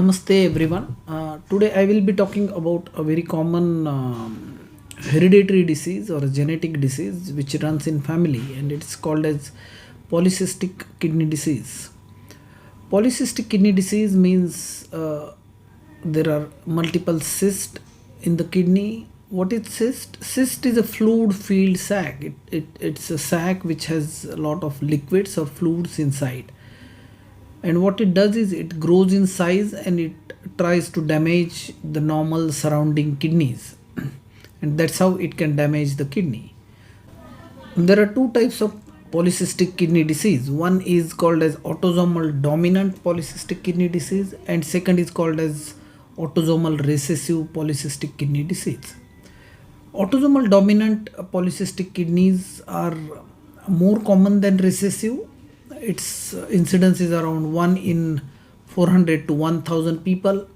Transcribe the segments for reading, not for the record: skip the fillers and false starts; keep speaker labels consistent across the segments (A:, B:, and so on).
A: Namaste everyone. Today I will be talking about a very common hereditary disease or a genetic disease which runs in family, and it's called as polycystic kidney disease. Polycystic kidney disease means there are multiple cysts in the kidney. What is cyst? Cyst is a fluid filled sac. It's a sac which has a lot of liquids or fluids inside, and what it does is it grows in size and it tries to damage the normal surrounding kidneys, and that's how it can damage the kidney. There are two types of polycystic kidney disease. One is called as autosomal dominant polycystic kidney disease, and second is called as autosomal recessive polycystic kidney disease. Autosomal dominant polycystic kidneys are more common than recessive. Its incidence is around 1 in 400 to 1000 people,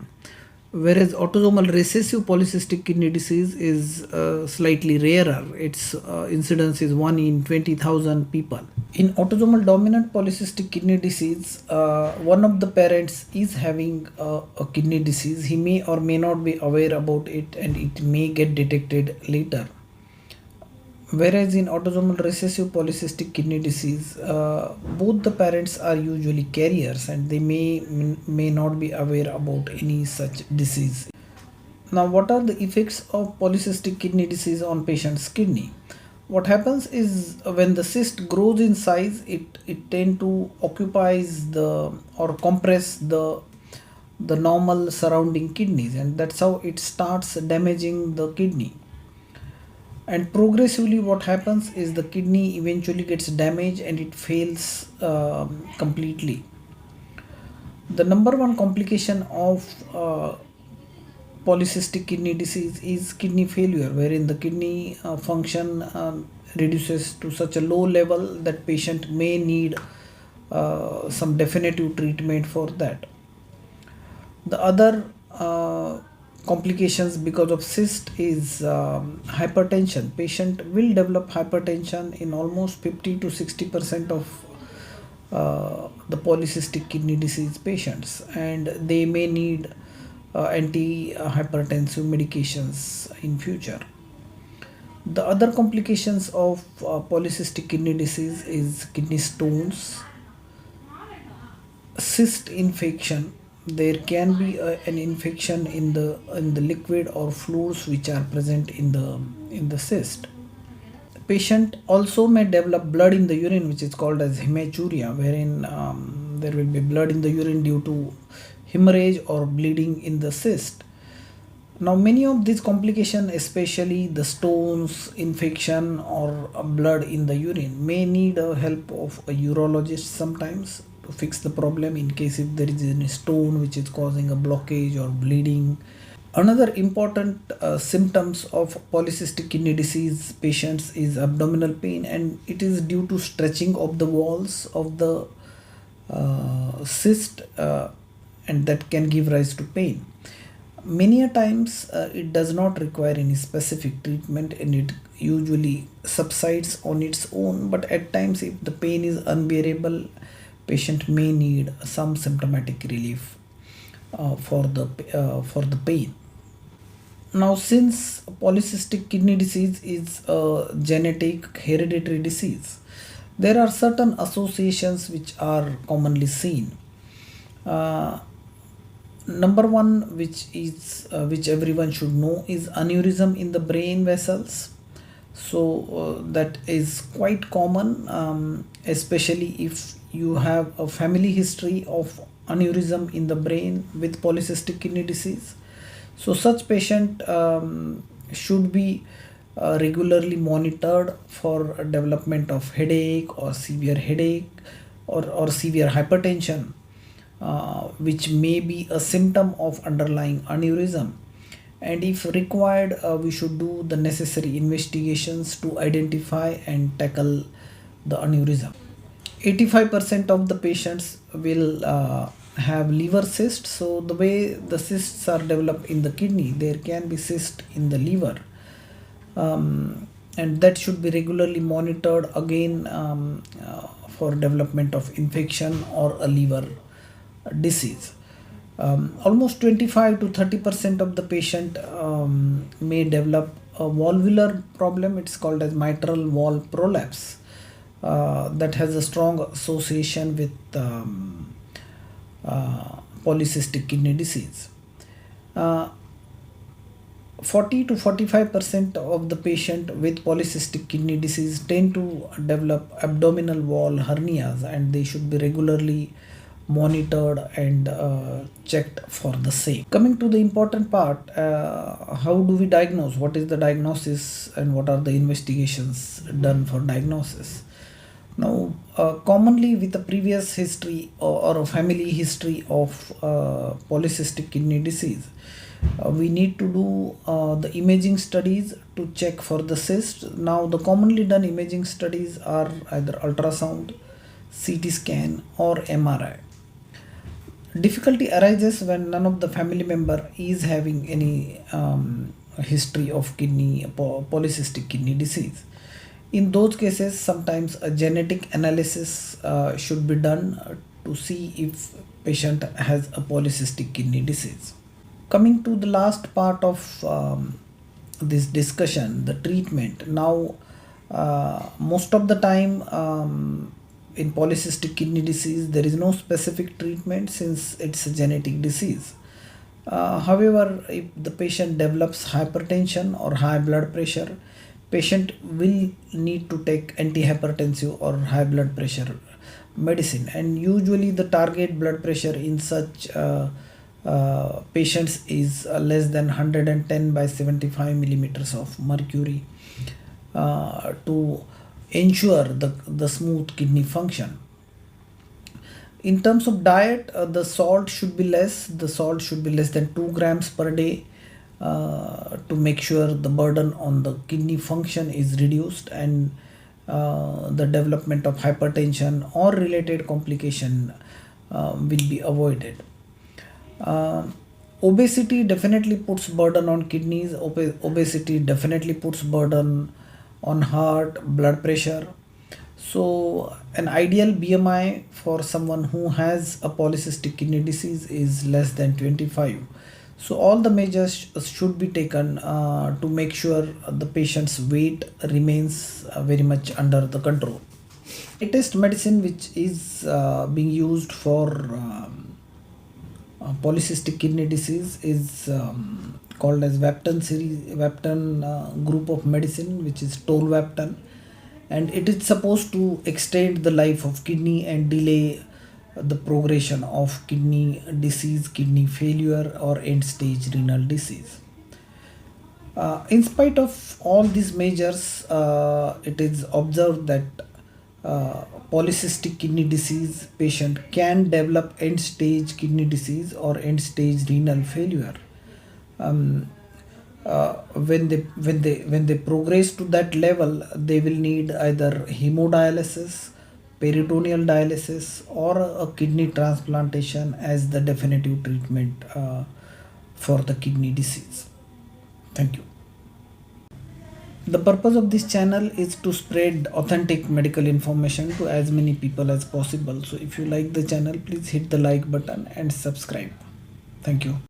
A: whereas autosomal recessive polycystic kidney disease is slightly rarer. Its incidence is 1 in 20,000 people. In autosomal dominant polycystic kidney disease, one of the parents is having a kidney disease. He may or may not be aware about it, and it may get detected later. Whereas in autosomal recessive polycystic kidney disease, both the parents are usually carriers and they may not be aware about any such disease. Now, what are the effects of polycystic kidney disease on patient's kidney? What happens is when the cyst grows in size, it tend to occupies the or compress the normal surrounding kidneys, and that's how it starts damaging the kidney. And progressively what happens is the kidney eventually gets damaged and it fails completely. The number one complication of polycystic kidney disease is kidney failure, wherein the kidney function reduces to such a low level that patient may need some definitive treatment for that. The other complications because of cyst is hypertension. Patient will develop hypertension in almost 50 to 60% of the polycystic kidney disease patients, and they may need anti-hypertensive medications in future. The other complications of polycystic kidney disease is kidney stones, cyst infection. There can be an infection in the liquid or fluids which are present in the cyst. The patient also may develop blood in the urine, which is called as hematuria, wherein there will be blood in the urine due to hemorrhage or bleeding in the cyst. Now, many of these complications, especially the stones, infection or blood in the urine, may need the help of a urologist sometimes to fix the problem in case if there is any stone which is causing a blockage or bleeding. Another important symptoms of polycystic kidney disease patients is abdominal pain, and it is due to stretching of the walls of the cyst, and that can give rise to pain. Many a times it does not require any specific treatment and it usually subsides on its own, but at times if the pain is unbearable, patient may need some symptomatic relief for the pain. Now, since polycystic kidney disease is a genetic hereditary disease, there are certain associations which are commonly seen. Number one, which everyone should know, is aneurysm in the brain vessels. So that is quite common, especially if you have a family history of aneurysm in the brain with polycystic kidney disease. So such patient should be regularly monitored for development of headache or severe headache or severe hypertension, which may be a symptom of underlying aneurysm. And if required, we should do the necessary investigations to identify and tackle the aneurysm. 85% of the patients will have liver cysts. So the way the cysts are developed in the kidney, there can be cyst in the liver, and that should be regularly monitored again for development of infection or a liver disease. Almost 25 to 30% of the patient may develop a valvular problem. It's called as mitral valve prolapse, that has a strong association with polycystic kidney disease. 40 to 45% of the patient with polycystic kidney disease tend to develop abdominal wall hernias, and they should be regularly monitored and checked for the same. Coming to the important part, how do we diagnose? What is the diagnosis and what are the investigations done for diagnosis? Now, commonly with a previous history or a family history of polycystic kidney disease, we need to do the imaging studies to check for the cysts. Now, the commonly done imaging studies are either ultrasound, CT scan, or MRI. Difficulty arises when none of the family member is having any history of polycystic kidney disease. In those cases, sometimes a genetic analysis should be done to see if patient has a polycystic kidney disease. Coming to the last part of this discussion, the treatment. Now, most of the time in polycystic kidney disease, there is no specific treatment since it's a genetic disease. However, if the patient develops hypertension or high blood pressure, patient will need to take antihypertensive or high blood pressure medicine, and usually the target blood pressure in such patients is less than 110 by 75 millimeters of mercury to ensure the smooth kidney function. In terms of diet, the salt should be less. The salt should be less than 2 grams per day to make sure the burden on the kidney function is reduced and the development of hypertension or related complication will be avoided. Obesity definitely puts burden on kidneys. Obesity definitely puts burden on heart, blood pressure. So an ideal BMI for someone who has a polycystic kidney disease is less than 25. So all the measures should be taken to make sure the patient's weight remains very much under the control. Latest medicine which is being used for polycystic kidney disease is called as Vaptan group of medicine, which is tolvaptan, and it is supposed to extend the life of kidney and delay the progression of kidney disease, kidney failure, or end stage renal disease. In spite of all these measures, it is observed that polycystic kidney disease patient can develop end stage kidney disease or end stage renal failure. When they progress to that level, they will need either hemodialysis, peritoneal dialysis, or a kidney transplantation as the definitive treatment for the kidney disease. Thank you. The purpose of this channel is to spread authentic medical information to as many people as possible. So if you like the channel, please hit the like button and subscribe. Thank you.